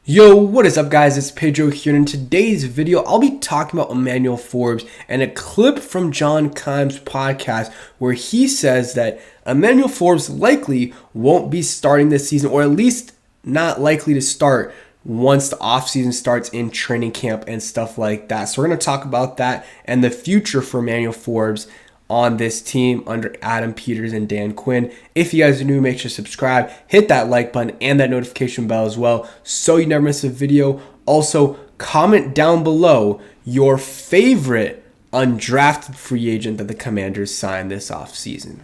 Yo, what is up guys, it's Pedro here, and in today's video I'll be talking about Emmanuel Forbes and a clip from John Keim's podcast where he says that Emmanuel Forbes likely won't be starting this season, or at least not likely to start once the offseason starts in training camp and stuff like that. So we're going to talk about that and the future for Emmanuel Forbes on this team under Adam Peters and Dan Quinn. If you guys are new, make sure to subscribe, hit that like button and that notification bell as well so you never miss a video. Also, comment down below your favorite undrafted free agent that the Commanders signed this offseason.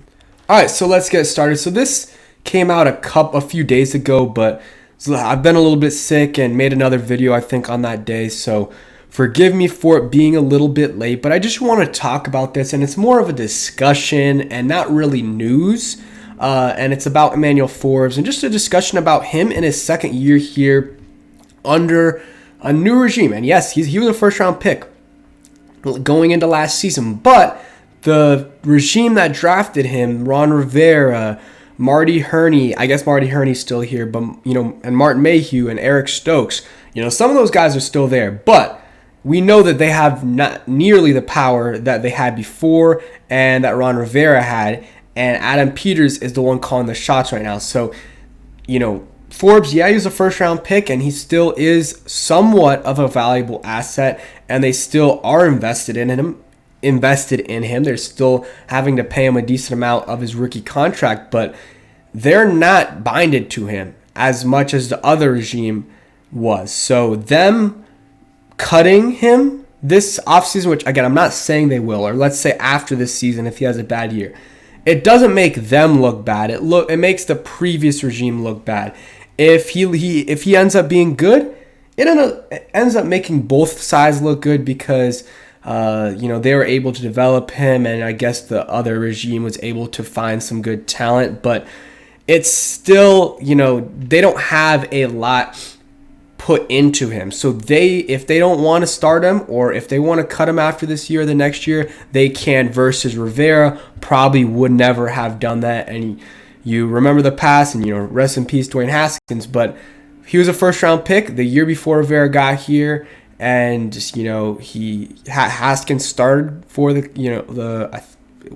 All right, so let's get started. So this came out a few days ago, but I've been a little bit sick and made another video, I think, on that day. So forgive me for it being a little bit late, but I just want to talk about this, and it's more of a discussion and not really news. And it's about Emmanuel Forbes and just a discussion about him in his second year here under a new regime. And yes, he was a first-round pick going into last season, but the regime that drafted him, Ron Rivera, Marty Herney, I guess Marty Herney's still here, but and Martin Mayhew and Eric Stokes, some of those guys are still there, but we know that they have not nearly the power that they had before and that Ron Rivera had, and Adam Peters is the one calling the shots right now. So, Forbes, yeah, he was a first-round pick, and he still is somewhat of a valuable asset, and they still are invested in him. They're still having to pay him a decent amount of his rookie contract, but they're not binded to him as much as the other regime was. So them cutting him this offseason, which again, I'm not saying they will, or let's say after this season if he has a bad year, it doesn't make them look bad. It makes the previous regime look bad. If he ends up being good, it ends up making both sides look good because they were able to develop him, and I guess the other regime was able to find some good talent, but it's still, they don't have a lot put into him. So if they don't want to start him, or if they want to cut him after this year or the next year, they can, versus Rivera probably would never have done that. And you remember the past, and rest in peace Dwayne Haskins, but he was a first round pick the year before Rivera got here, and Haskins started for it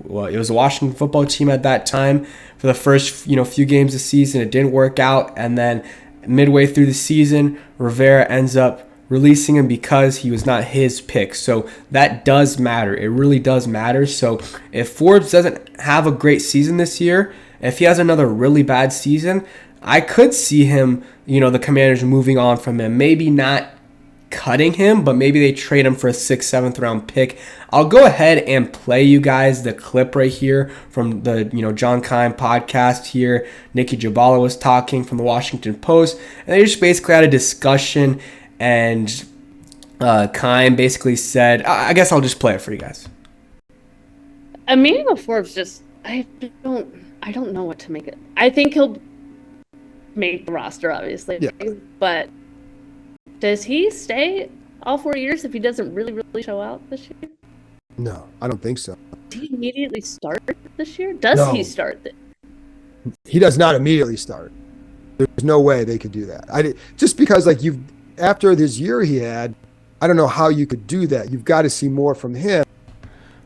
was the Washington football team at that time for the first few games of the season. It didn't work out, and then midway through the season, Rivera ends up releasing him because he was not his pick. So that does matter. It really does matter. So if Forbes doesn't have a great season this year, if he has another really bad season, I could see him, the Commanders moving on from him. Maybe not cutting him, but maybe they trade him for a 6th, 7th round pick. I'll go ahead and play you guys the clip right here from the John Keim podcast here. Nikki Jabala was talking from the Washington Post, and they just basically had a discussion, and Keim basically said, I guess I'll just play it for you guys. Emmanuel Forbes I don't know what to make it. I think he'll make the roster, obviously, yeah. But does he stay all 4 years if he doesn't really show out this year? No, I don't think so. Does he immediately start this year? Does he start? He does not immediately start. There's no way they could do that. Just because after this year he had, I don't know how you could do that. You've got to see more from him.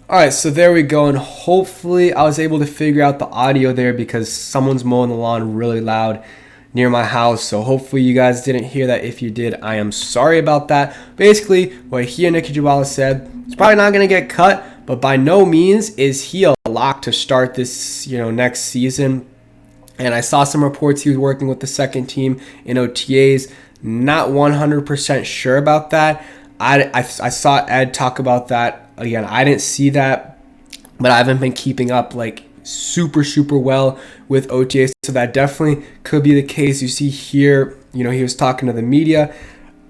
All right, so there we go, and hopefully I was able to figure out the audio there because someone's mowing the lawn really loud near my house, so hopefully you guys didn't hear that. If you did, I am sorry about that. Basically, what he and Nikki Jabala said, he's probably not going to get cut, but by no means is he a lock to start this next season. And I saw some reports he was working with the second team in OTAs. Not 100% sure about that. I saw Ed talk about that. Again, I didn't see that, but I haven't been keeping up super well with OTAs, so that definitely could be the case. You see here, he was talking to the media,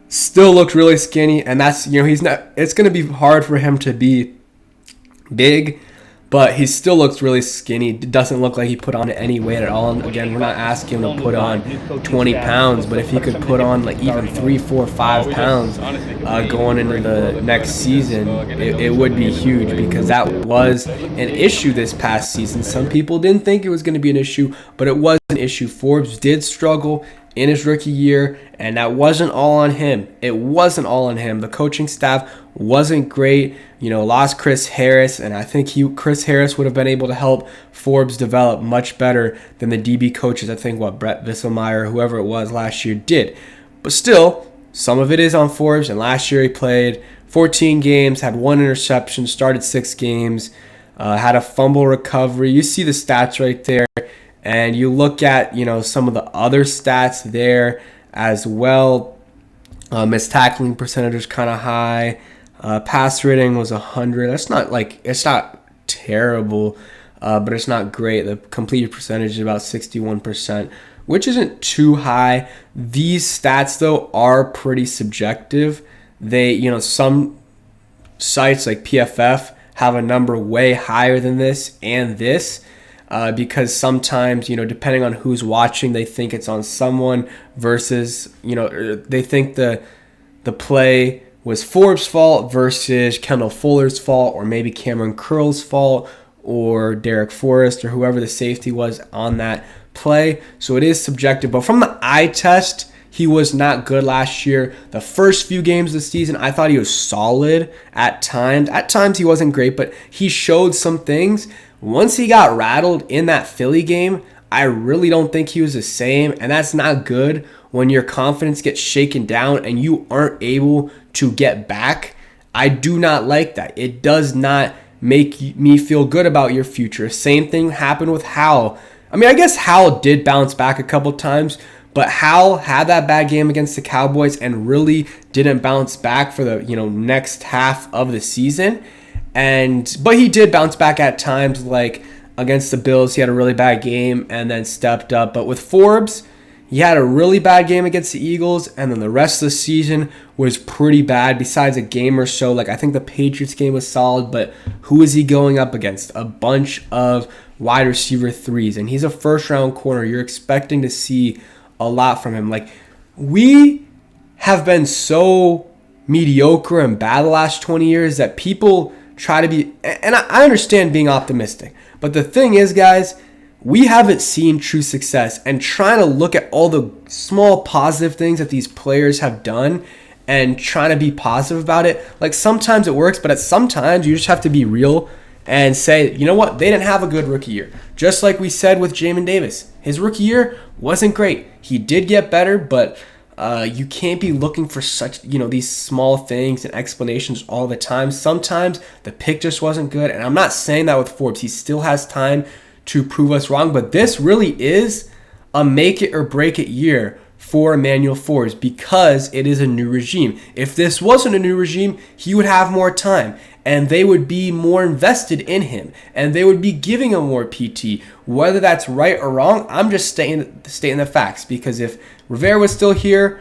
still looked really skinny, and that's, it's going to be hard for him to be big, but he still looks really skinny. It doesn't look like he put on any weight at all. And again, we're not asking him to put on 20 pounds, but if he could put on even 3, 4, 5 pounds going into the next season, it would be huge, because that was an issue this past season. Some people didn't think it was going to be an issue, but it was an issue. Forbes did struggle in his rookie year, and that wasn't all on him. It wasn't all on him. The coaching staff wasn't great. Lost Chris Harris, and I think Chris Harris would have been able to help Forbes develop much better than the DB coaches, I think, Brett Visselmeyer, whoever it was last year, did. But still, some of it is on Forbes, and last year he played 14 games, had 1 interception, started 6 games, had a fumble recovery. You see the stats right there. And you look at, some of the other stats there as well. Missed tackling percentage is kind of high. Pass rating was 100. That's not it's not terrible, but it's not great. The completed percentage is about 61%, which isn't too high. These stats, though, are pretty subjective. They, some sites like PFF have a number way higher than this and this. Because sometimes, depending on who's watching, they think it's on someone versus, they think the play was Forbes' fault versus Kendall Fuller's fault, or maybe Cameron Curl's fault, or Derek Forrest, or whoever the safety was on that play. So it is subjective. But from the eye test, he was not good last year. The first few games of the season, I thought he was solid at times. At times he wasn't great, but he showed some things. Once he got rattled in that Philly game, I really don't think he was the same, and that's not good when your confidence gets shaken down and you aren't able to get back. I do not like that. It does not make me feel good about your future. Same thing happened with Howell. I guess Howell did bounce back a couple times, but Howell had that bad game against the Cowboys and really didn't bounce back for the next half of the season. But he did bounce back at times, like against the Bills. He had a really bad game and then stepped up. But with Forbes, he had a really bad game against the Eagles, and then the rest of the season was pretty bad besides a game or so. Like, I think the Patriots game was solid, but who is he going up against? A bunch of wide receiver threes, and he's a first-round corner. You're expecting to see a lot from him. Like, we have been so mediocre and bad the last 20 years that people try to be, and I understand being optimistic, but the thing is, guys, we haven't seen true success, and trying to look at all the small positive things that these players have done and trying to be positive about it, like sometimes it works, but at sometimes you just have to be real and say, you know what, they didn't have a good rookie year. Just like we said with Jamin Davis, his rookie year wasn't great. He did get better, but you can't be looking for such, these small things and explanations all the time. Sometimes the pick just wasn't good, and I'm not saying that with Forbes. He still has time to prove us wrong, but this really is a make it or break it year for Emmanuel Forbes because it is a new regime. If this wasn't a new regime, he would have more time, and they would be more invested in him, and they would be giving him more PT. Whether that's right or wrong, I'm just stating the facts, because if Rivera was still here,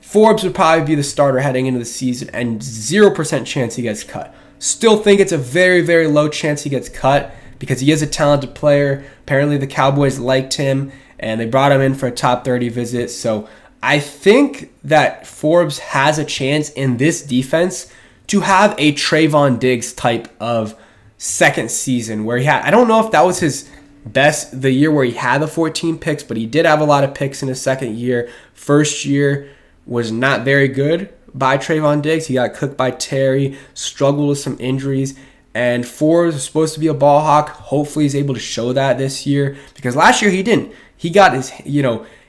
Forbes would probably be the starter heading into the season, and 0% chance he gets cut. Still think it's a very, very low chance he gets cut because he is a talented player. Apparently the Cowboys liked him, and they brought him in for a top 30 visit. So I think that Forbes has a chance in this defense to have a Trayvon Diggs type of second season where he had, I don't know if that was his best, the year where he had the 14 picks, but he did have a lot of picks in his second year. First year was not very good by Trayvon Diggs. He got cooked by Terry, struggled with some injuries, and Forbes was supposed to be a ball hawk. Hopefully he's able to show that this year, because last year he didn't. He got his,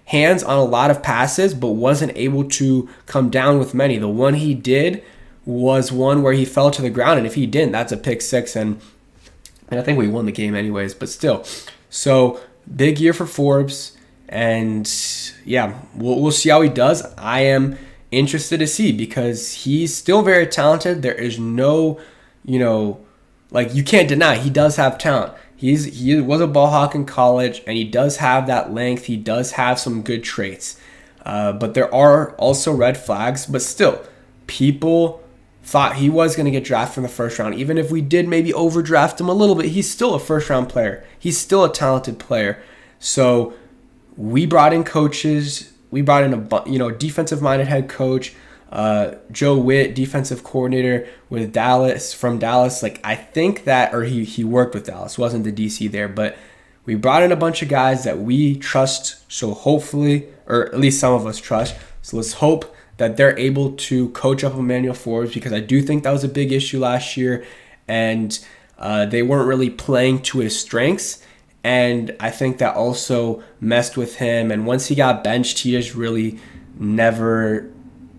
hands on a lot of passes, but wasn't able to come down with many. The one he did was one where he fell to the ground, and if he didn't, that's a pick six, and I think we won the game anyways, but still. So, big year for Forbes, and yeah, we'll see how he does. I am interested to see because he's still very talented. There is no, you can't deny he does have talent. He was a ball hawk in college, and he does have that length. He does have some good traits, but there are also red flags. But still, people thought he was going to get drafted in the first round. Even if we did maybe overdraft him a little bit, he's still a first-round player. He's still a talented player. So we brought in coaches. We brought in a defensive-minded head coach, Joe Witt, defensive coordinator with Dallas, from Dallas. Like, I think that, or he worked with Dallas, wasn't the DC there, but We brought in a bunch of guys that we trust, so hopefully, or at least some of us trust. So let's hope that they're able to coach up Emmanuel Forbes, because I do think that was a big issue last year, and they weren't really playing to his strengths. And I think that also messed with him. And once he got benched, he just really never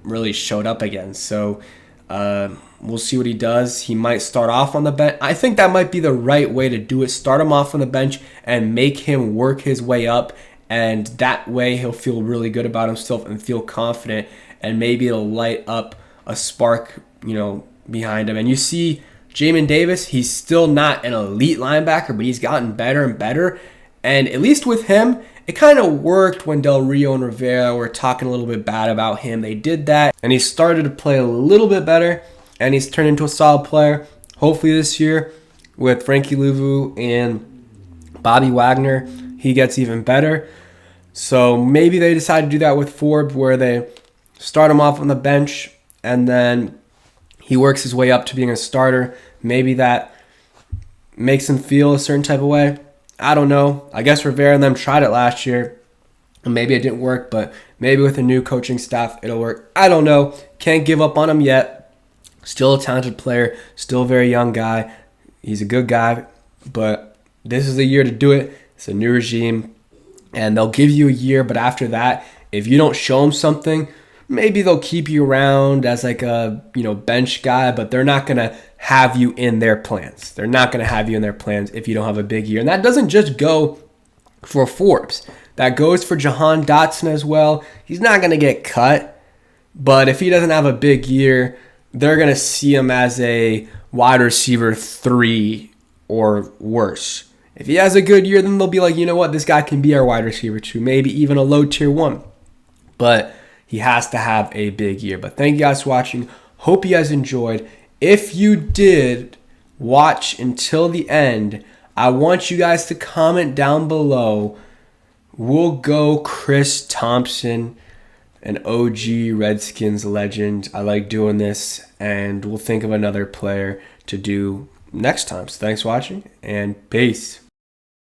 really showed up again. So we'll see what he does. He might start off on the bench. I think that might be the right way to do it. Start him off on the bench and make him work his way up. And that way he'll feel really good about himself and feel confident. And maybe it'll light up a spark, behind him. And you see Jamin Davis, he's still not an elite linebacker, but he's gotten better and better. And at least with him, it kind of worked when Del Rio and Rivera were talking a little bit bad about him. They did that, and he started to play a little bit better, and he's turned into a solid player. Hopefully this year, with Frankie Louvu and Bobby Wagner, he gets even better. So maybe they decide to do that with Forbes, where they start him off on the bench, and then he works his way up to being a starter. Maybe that makes him feel a certain type of way. I don't know. I guess Rivera and them tried it last year, and maybe it didn't work, but maybe with a new coaching staff, it'll work. I don't know. Can't give up on him yet. Still a talented player. Still a very young guy. He's a good guy, but this is the year to do it. It's a new regime, and they'll give you a year, but after that, if you don't show them something, maybe they'll keep you around as like a bench guy, but they're not going to have you in their plans. They're not going to have you in their plans if you don't have a big year. And that doesn't just go for Forbes. That goes for Jahan Dotson as well. He's not going to get cut, but if he doesn't have a big year, they're going to see him as a wide receiver 3 or worse. If he has a good year, then they'll be like, you know what, this guy can be our wide receiver 2, maybe even a low tier 1. But he has to have a big year. But thank you guys for watching. Hope you guys enjoyed. If you did watch until the end, I want you guys to comment down below. We'll go Chris Thompson, an OG Redskins legend. I like doing this, and we'll think of another player to do next time. So thanks for watching, and peace.